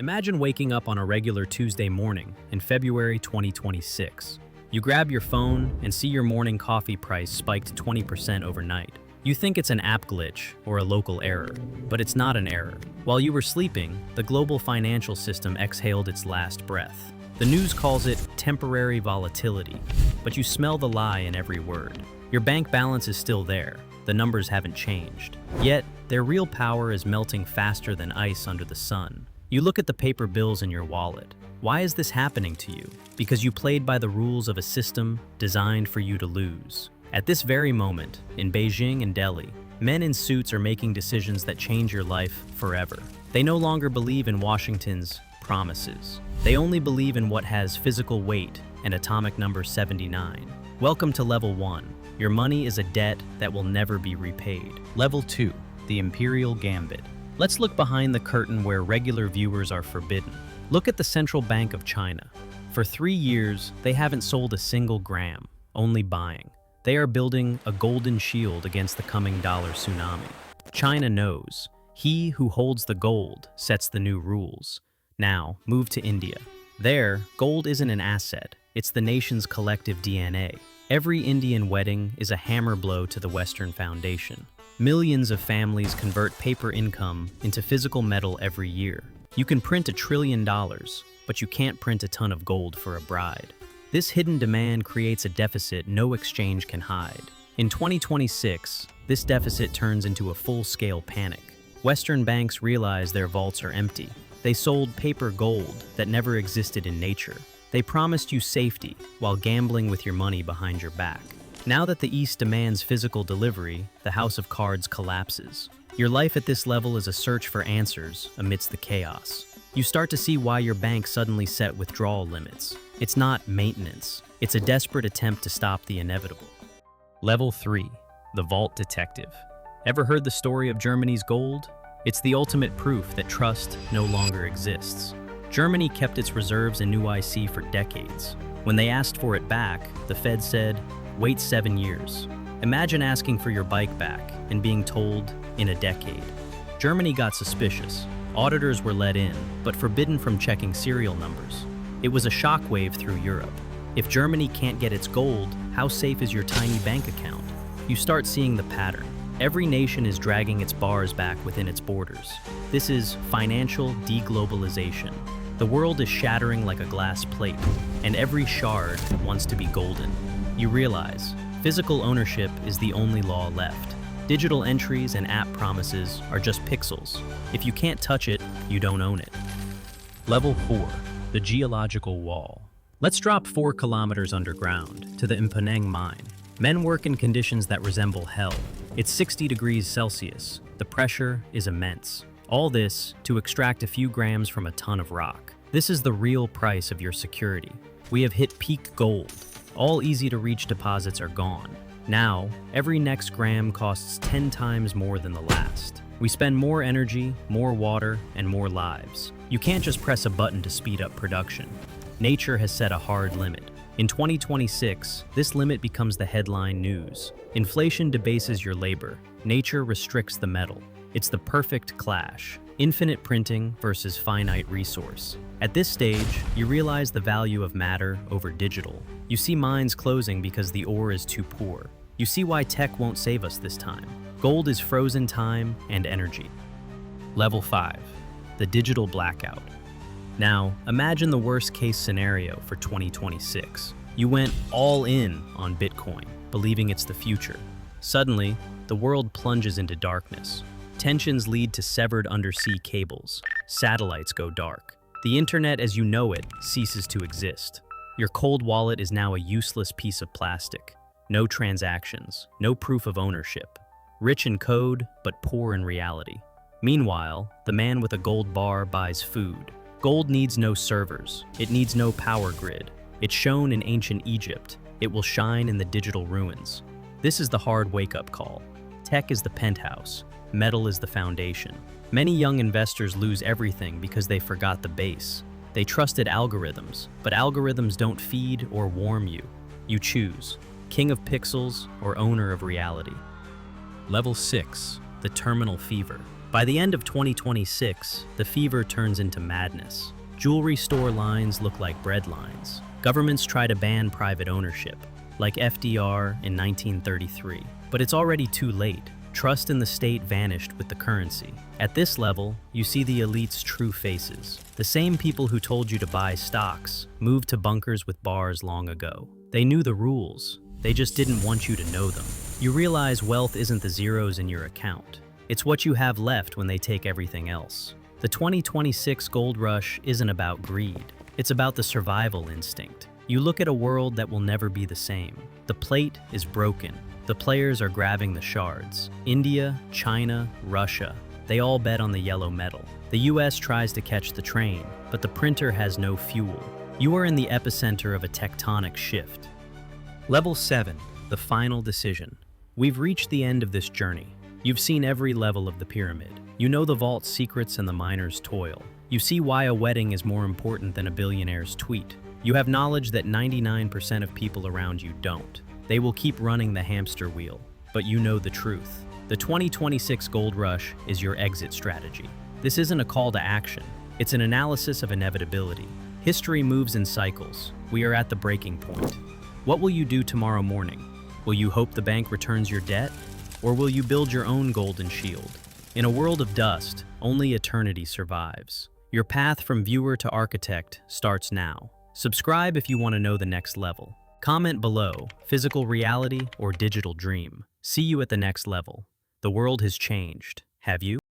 Imagine waking up on a regular Tuesday morning in February 2026. You grab your phone and see your morning coffee price spiked 20% overnight. You think it's an app glitch or a local error, but it's not an error. While you were sleeping, the global financial system exhaled its last breath. The news calls it temporary volatility, but you smell the lie in every word. Your bank balance is still there. The numbers haven't changed. Yet, their real power is melting faster than ice under the sun. You look at the paper bills in your wallet. Why is this happening to you? Because you played by the rules of a system designed for you to lose. At this very moment, in Beijing and Delhi, men in suits are making decisions that change your life forever. They no longer believe in Washington's promises. They only believe in what has physical weight and atomic number 79. Welcome to Level 1. Your money is a debt that will never be repaid. Level 2. The Imperial Gambit. Let's look behind the curtain where regular viewers are forbidden. Look at the Central Bank of China. For 3 years, they haven't sold a single gram, only buying. They are building a golden shield against the coming dollar tsunami. China knows. He who holds the gold sets the new rules. Now, move to India. There, gold isn't an asset, it's the nation's collective DNA. Every Indian wedding is a hammer blow to the Western foundation. Millions of families convert paper income into physical metal every year. You can print $1 trillion, but you can't print a ton of gold for a bride. This hidden demand creates a deficit no exchange can hide. In 2026, this deficit turns into a full-scale panic. Western banks realize their vaults are empty. They sold paper gold that never existed in nature. They promised you safety while gambling with your money behind your back. Now that the East demands physical delivery, the house of cards collapses. Your life at this level is a search for answers amidst the chaos. You start to see why your bank suddenly set withdrawal limits. It's not maintenance. It's a desperate attempt to stop the inevitable. Level 3. The Vault Detective. Ever heard the story of Germany's gold? It's the ultimate proof that trust no longer exists. Germany kept its reserves in new IC for decades. When they asked for it back, the Fed said, "Wait 7 years." Imagine asking for your bike back and being told, "In a decade." Germany got suspicious. Auditors were let in, but forbidden from checking serial numbers. It was a shockwave through Europe. If Germany can't get its gold, how safe is your tiny bank account? You start seeing the pattern. Every nation is dragging its bars back within its borders. This is financial deglobalization. The world is shattering like a glass plate, and every shard wants to be golden. You realize, physical ownership is the only law left. Digital entries and app promises are just pixels. If you can't touch it, you don't own it. Level 4. The Geological Wall. Let's drop 4 kilometers underground to the Mponeng mine. Men work in conditions that resemble hell. It's 60 degrees Celsius. The pressure is immense. All this to extract a few grams from a ton of rock. This is the real price of your security. We have hit peak gold. All easy-to-reach deposits are gone. Now, every next gram costs 10 times more than the last. We spend more energy, more water, and more lives. You can't just press a button to speed up production. Nature has set a hard limit. In 2026, this limit becomes the headline news. Inflation debases your labor. Nature restricts the metal. It's the perfect clash. Infinite printing versus finite resource. At this stage, you realize the value of matter over digital. You see mines closing because the ore is too poor. You see why tech won't save us this time. Gold is frozen time and energy. Level 5. The Digital Blackout. Now, imagine the worst-case scenario for 2026. You went all in on Bitcoin, believing it's the future. Suddenly, the world plunges into darkness. Tensions lead to severed undersea cables. Satellites go dark. The internet as you know it ceases to exist. Your cold wallet is now a useless piece of plastic. No transactions, no proof of ownership. Rich in code, but poor in reality. Meanwhile, the man with a gold bar buys food. Gold needs no servers. It needs no power grid. It shone in ancient Egypt. It will shine in the digital ruins. This is the hard wake-up call. Tech is the penthouse. Metal is the foundation. Many young investors lose everything because they forgot the base. They trusted algorithms, but algorithms don't feed or warm you. You choose, king of pixels or owner of reality. Level 6, the terminal fever. By the end of 2026, the fever turns into madness. Jewelry store lines look like bread lines. Governments try to ban private ownership, like FDR in 1933. But it's already too late. Trust in the state vanished with the currency. At this level, you see the elite's true faces. The same people who told you to buy stocks moved to bunkers with bars long ago. They knew the rules. They just didn't want you to know them. You realize wealth isn't the zeros in your account. It's what you have left when they take everything else. The 2026 gold rush isn't about greed. It's about the survival instinct. You look at a world that will never be the same. The plate is broken. The players are grabbing the shards. India, China, Russia, they all bet on the yellow metal. The US tries to catch the train, but the printer has no fuel. You are in the epicenter of a tectonic shift. Level 7, the final decision. We've reached the end of this journey. You've seen every level of the pyramid. You know the vault's secrets and the miner's toil. You see why a wedding is more important than a billionaire's tweet. You have knowledge that 99% of people around you don't. They will keep running the hamster wheel, but you know the truth. The 2026 gold rush is your exit strategy. This isn't a call to action. It's an analysis of inevitability. History moves in cycles. We are at the breaking point. What will you do tomorrow morning? Will you hope the bank returns your debt? Or will you build your own golden shield? In a world of dust, only eternity survives. Your path from viewer to architect starts now. Subscribe if you want to know the next level. Comment below, physical reality or digital dream. See you at the next level. The world has changed. Have you?